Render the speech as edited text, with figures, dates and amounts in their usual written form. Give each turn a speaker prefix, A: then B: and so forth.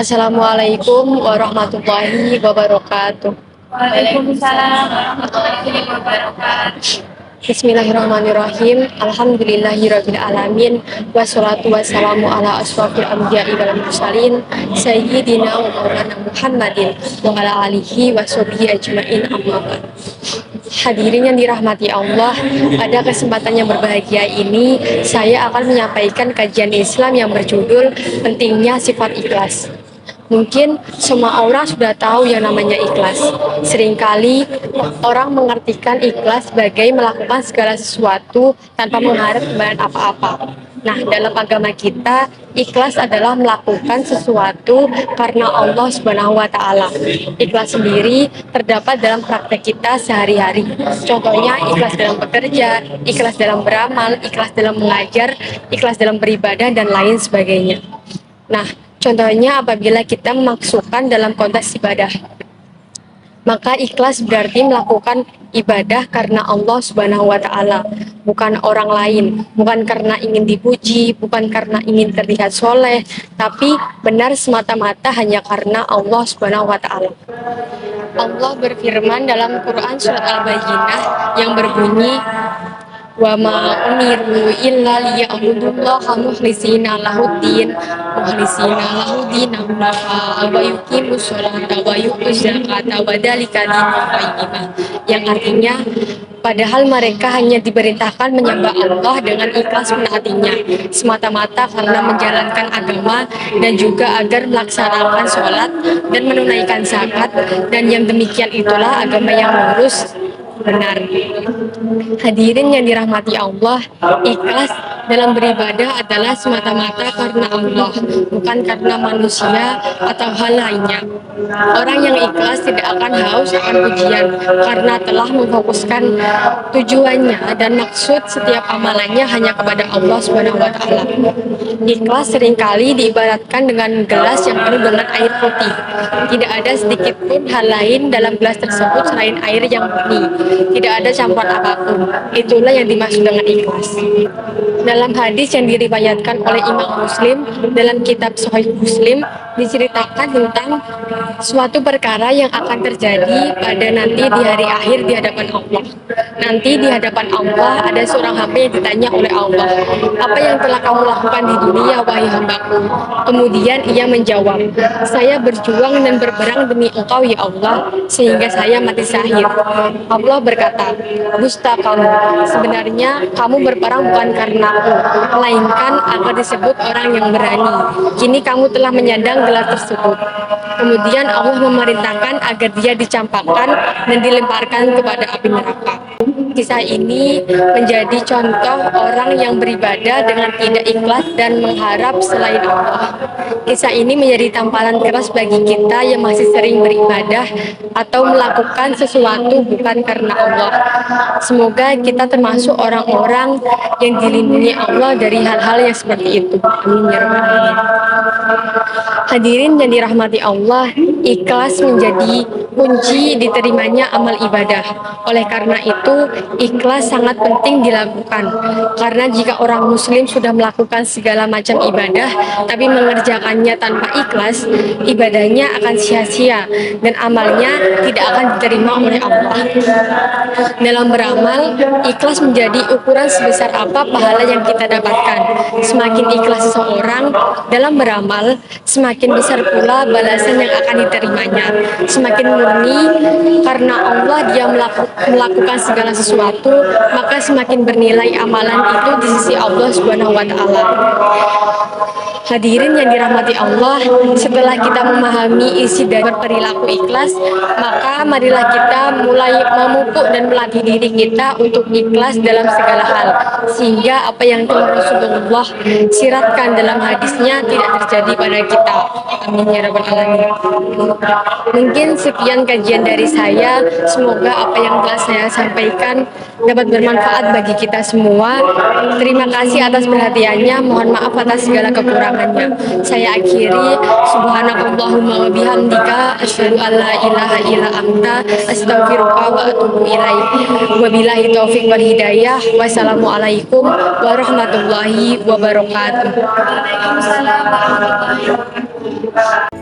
A: Assalamualaikum warahmatullahi wabarakatuh.
B: Waalaikumsalam warahmatullahi wabarakatuh.
A: Bismillahirrahmanirrahim. Alhamdulillahirabbil alamin. Wassalatu wassalamu ala asrofil anbiya'i wal mursalin sayyidina wa maulana Muhammadin wa ala alihi washabihi ajmain amma ba'd. Hadirin yang dirahmati Allah, pada kesempatan yang berbahagia ini saya akan menyampaikan kajian Islam yang berjudul pentingnya sifat ikhlas. Mungkin semua orang sudah tahu yang namanya ikhlas. Seringkali orang mengartikan ikhlas sebagai melakukan segala sesuatu tanpa mengharap imbalan apa-apa. Nah, dalam agama kita, ikhlas adalah melakukan sesuatu karena Allah Subhanahu wa Ta'ala. Ikhlas sendiri terdapat dalam praktek kita sehari-hari. Contohnya, ikhlas dalam bekerja, ikhlas dalam beramal, ikhlas dalam mengajar, ikhlas dalam beribadah, dan lain sebagainya. Nah, contohnya apabila kita memasukkan dalam konteks ibadah, maka ikhlas berarti melakukan ibadah karena Allah Subhanahu wa Ta'ala, bukan orang lain, bukan karena ingin dipuji, bukan karena ingin terlihat soleh, tapi benar semata-mata hanya karena Allah Subhanahu wa Ta'ala. Allah berfirman dalam Quran surat Al-Bayyinah yang berbunyi, wa ma umiru illa liya'budullaha mukhlisina lahuddin hunafa wa yuqimus sholata wa yu'tuz zakata wa dzalika dinul qayyimah, yang artinya padahal mereka hanya diperintahkan menyembah Allah dengan ikhlas menaatinya semata-mata karena menjalankan agama, dan juga agar melaksanakan sholat dan menunaikan zakat, dan yang demikian itulah agama yang lurus benar. Hadirin yang dirahmati Allah, ikhlas dalam beribadah adalah semata-mata karena Allah, bukan karena manusia atau hal lainnya. Orang yang ikhlas tidak akan haus akan pujian karena telah memfokuskan tujuannya dan maksud setiap amalannya hanya kepada Allah Subhanahu wa Ta'ala. Ikhlas seringkali diibaratkan dengan gelas yang penuh dengan air putih. Tidak ada sedikit pun hal lain dalam gelas tersebut selain air yang murni. Tidak ada campuran apapun. Itulah yang dimaksud dengan ikhlas. Dalam hadis yang diriwayatkan oleh Imam Muslim dalam kitab Sahih Muslim, diceritakan tentang suatu perkara yang akan terjadi pada nanti di hari akhir di hadapan Allah. Nanti di hadapan Allah ada seorang hamba yang ditanya oleh Allah, apa yang telah kamu lakukan di dunia wahai hambaku? Kemudian ia menjawab, saya berjuang dan berperang demi engkau ya Allah, sehingga saya mati syahid. Allah berkata, dusta kamu, sebenarnya kamu berperang bukan karena aku, melainkan agar disebut orang yang berani. Kini kamu telah menyandang gelar tersebut. Kemudian Allah memerintahkan agar dia dicampakkan dan dilemparkan kepada api neraka. Kisah ini menjadi contoh orang yang beribadah dengan tidak ikhlas dan mengharap selain Allah. Kisah ini menjadi tamparan keras bagi kita yang masih sering beribadah atau melakukan sesuatu bukan karena Allah. Semoga kita termasuk orang-orang yang dilindungi Allah dari hal-hal yang seperti itu. Amin ya rabbal alamin. Hadirin yang dirahmati Allah, ikhlas menjadi kunci diterimanya amal ibadah. Oleh karena itu, ikhlas sangat penting dilakukan. Karena jika orang muslim sudah melakukan segala macam ibadah, tapi mengerjakannya tanpa ikhlas, ibadahnya akan sia-sia dan amalnya tidak akan diterima oleh Allah. Dalam beramal, ikhlas menjadi ukuran sebesar apa pahala yang kita dapatkan. Semakin ikhlas seseorang dalam beramal, semakin besar pula balasan yang akan diterimanya. Semakin murni karena Allah dia melakukan segala sesuatu, maka semakin bernilai amalan itu di sisi Allah Subhanahu wa Ta'ala. Hadirin yang dirahmati Allah, setelah kita memahami isi dari perilaku ikhlas, maka marilah kita mulai memupuk dan melatih diri kita untuk ikhlas dalam segala hal, sehingga apa yang telah Rasulullah siratkan dalam hadisnya tidak terjadi pada kita. Amin ya rabbal alamin. Mungkin sekian kajian dari saya. Semoga apa yang telah saya sampaikan dapat bermanfaat bagi kita semua. Terima kasih atas perhatiannya. Mohon maaf atas segala kekurangannya. Saya akhiri, subhanakallahumma wa bihamdika asyhadu an la ilaha illa anta astaghfiruka wa atubu ilaik. Wabillahi taufik wal hidayah. Wassalamualaikum warahmatullahi wabarakatuh.
B: Waalaikumsalam warahmatullahi wabarakatuh.